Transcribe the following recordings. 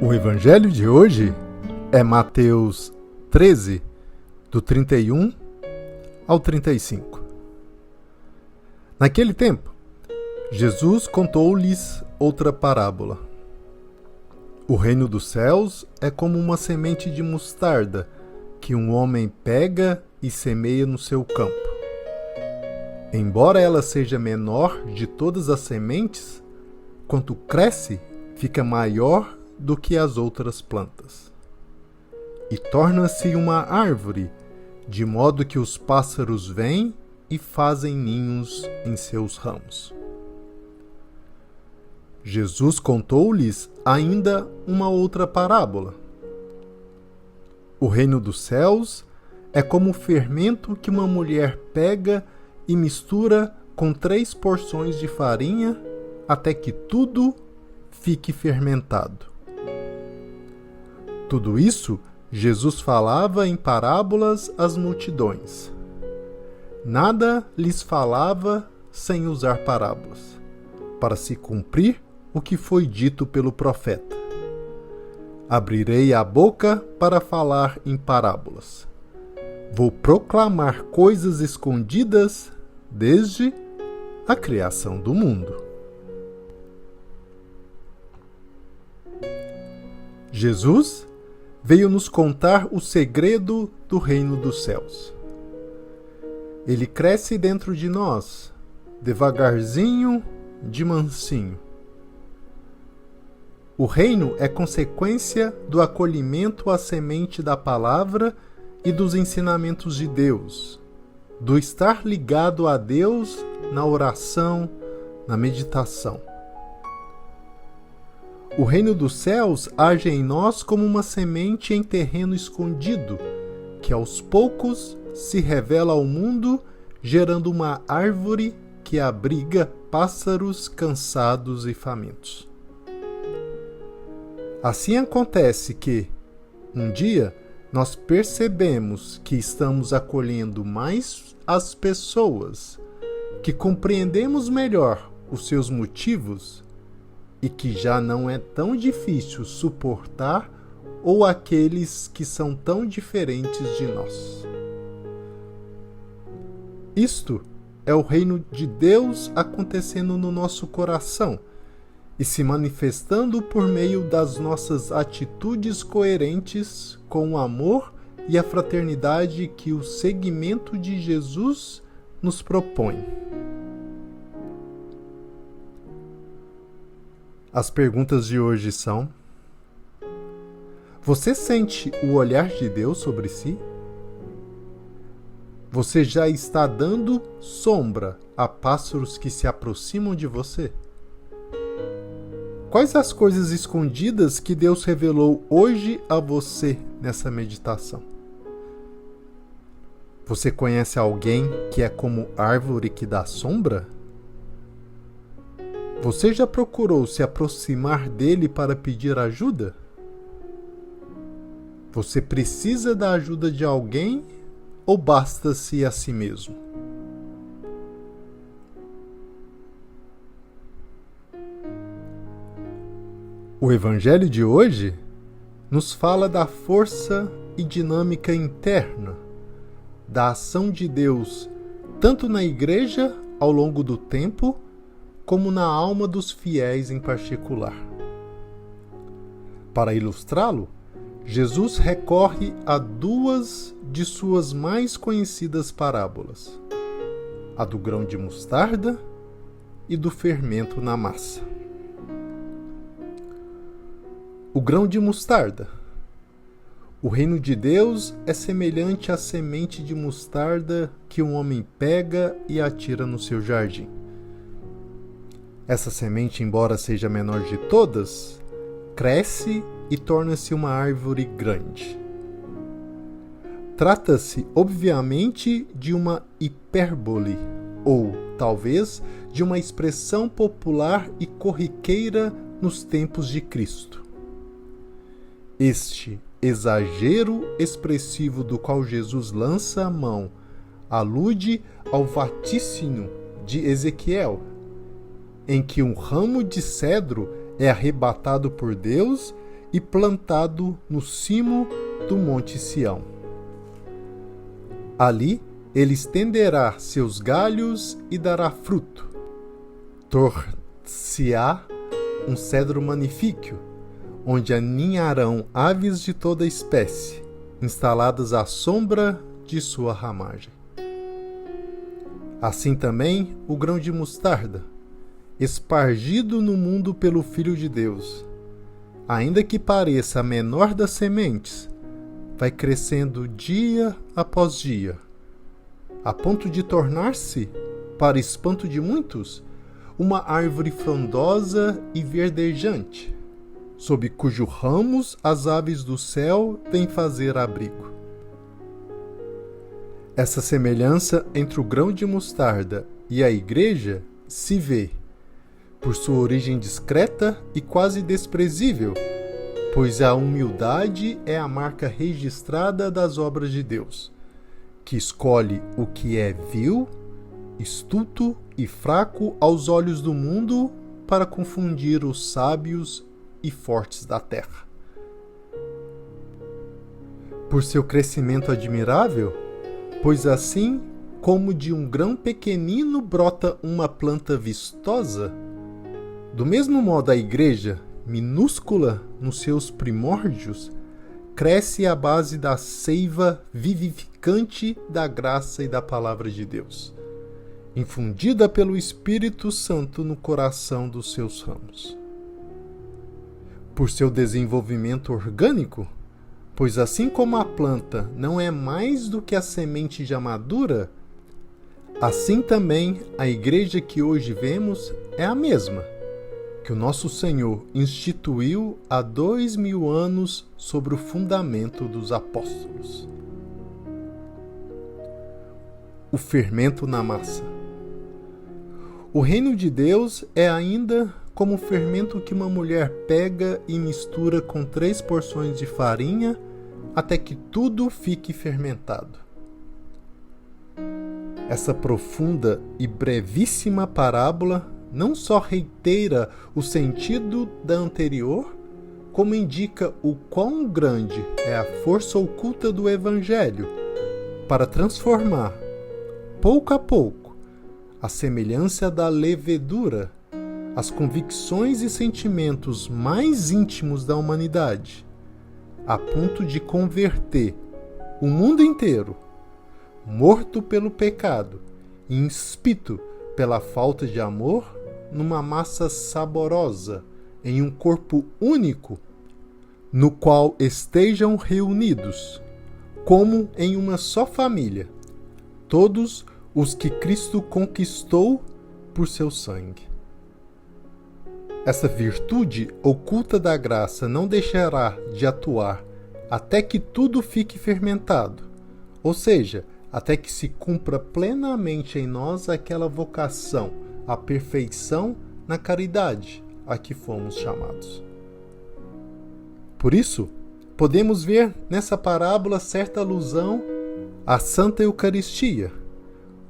O evangelho de hoje é Mateus 13, do 31 ao 35. Naquele tempo, Jesus contou-lhes outra parábola. O reino dos céus é como uma semente de mostarda que um homem pega e semeia no seu campo. Embora ela seja menor de todas as sementes, quanto cresce, fica maior do que as outras plantas. E torna-se uma árvore, de modo que os pássaros vêm e fazem ninhos em seus ramos. Jesus contou-lhes ainda uma outra parábola. O reino dos céus é como o fermento que uma mulher pega e mistura com 3 porções de farinha até que tudo fique fermentado. Tudo isso Jesus falava em parábolas às multidões. Nada lhes falava sem usar parábolas, para se cumprir o que foi dito pelo profeta. Abrirei a boca para falar em parábolas. Vou proclamar coisas escondidas desde a criação do mundo. Jesus veio nos contar o segredo do reino dos céus. Ele cresce dentro de nós, devagarzinho, de mansinho. O reino é consequência do acolhimento à semente da palavra e dos ensinamentos de Deus, do estar ligado a Deus na oração, na meditação. O reino dos céus age em nós como uma semente em terreno escondido, que aos poucos se revela ao mundo, gerando uma árvore que abriga pássaros cansados e famintos. Assim acontece que, um dia, nós percebemos que estamos acolhendo mais as pessoas, que compreendemos melhor os seus motivos e que já não é tão difícil suportar ou aqueles que são tão diferentes de nós. Isto é o reino de Deus acontecendo no nosso coração e se manifestando por meio das nossas atitudes coerentes com o amor e a fraternidade que o seguimento de Jesus nos propõe. As perguntas de hoje são: você sente o olhar de Deus sobre si? Você já está dando sombra a pássaros que se aproximam de você? Quais as coisas escondidas que Deus revelou hoje a você nessa meditação? Você conhece alguém que é como árvore que dá sombra? Você já procurou se aproximar dele para pedir ajuda? Você precisa da ajuda de alguém ou basta-se a si mesmo? O evangelho de hoje nos fala da força e dinâmica interna, da ação de Deus, tanto na igreja ao longo do tempo, como na alma dos fiéis em particular. Para ilustrá-lo, Jesus recorre a 2 de suas mais conhecidas parábolas, a do grão de mostarda e do fermento na massa. O grão de mostarda. O reino de Deus é semelhante à semente de mostarda que um homem pega e atira no seu jardim. Essa semente, embora seja a menor de todas, cresce e torna-se uma árvore grande. Trata-se, obviamente, de uma hipérbole, ou, talvez, de uma expressão popular e corriqueira nos tempos de Cristo. Este exagero expressivo do qual Jesus lança a mão alude ao vaticínio de Ezequiel, em que um ramo de cedro é arrebatado por Deus e plantado no cimo do monte Sião. Ali ele estenderá seus galhos e dará fruto. Tor-se-á um cedro magnífico, onde aninharão aves de toda espécie, instaladas à sombra de sua ramagem. Assim também o grão de mostarda, espargido no mundo pelo Filho de Deus, ainda que pareça a menor das sementes, vai crescendo dia após dia, a ponto de tornar-se, para espanto de muitos, uma árvore frondosa e verdejante, sob cujos ramos as aves do céu vêm fazer abrigo. Essa semelhança entre o grão de mostarda e a igreja se vê, por sua origem discreta e quase desprezível, pois a humildade é a marca registrada das obras de Deus, que escolhe o que é vil, estulto e fraco aos olhos do mundo para confundir os sábios e fortes da terra. Por seu crescimento admirável, pois assim como de um grão pequenino brota uma planta vistosa, do mesmo modo a igreja, minúscula nos seus primórdios, cresce à base da seiva vivificante da graça e da palavra de Deus, infundida pelo Espírito Santo no coração dos seus ramos. Por seu desenvolvimento orgânico, pois assim como a planta não é mais do que a semente já madura, assim também a igreja que hoje vemos é a mesma, que o nosso Senhor instituiu há 2000 anos sobre o fundamento dos apóstolos. O fermento na massa. O reino de Deus é ainda como o fermento que uma mulher pega e mistura com 3 porções de farinha até que tudo fique fermentado. Essa profunda e brevíssima parábola não só reitera o sentido da anterior, como indica o quão grande é a força oculta do Evangelho para transformar, pouco a pouco, a semelhança da levedura, as convicções e sentimentos mais íntimos da humanidade, a ponto de converter o mundo inteiro, morto pelo pecado e inspito pela falta de amor, numa massa saborosa, em um corpo único, no qual estejam reunidos, como em uma só família, todos os que Cristo conquistou por seu sangue. Essa virtude oculta da graça não deixará de atuar até que tudo fique fermentado, ou seja, até que se cumpra plenamente em nós aquela vocação à perfeição na caridade a que fomos chamados. Por isso, podemos ver nessa parábola certa alusão à Santa Eucaristia,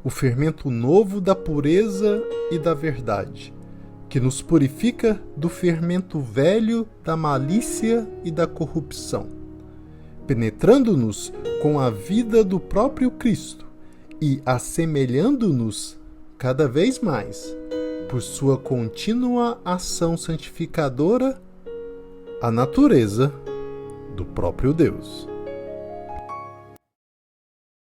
o fermento novo da pureza e da verdade, que nos purifica do fermento velho da malícia e da corrupção, penetrando-nos com a vida do próprio Cristo e assemelhando-nos cada vez mais, por sua contínua ação santificadora, à natureza do próprio Deus.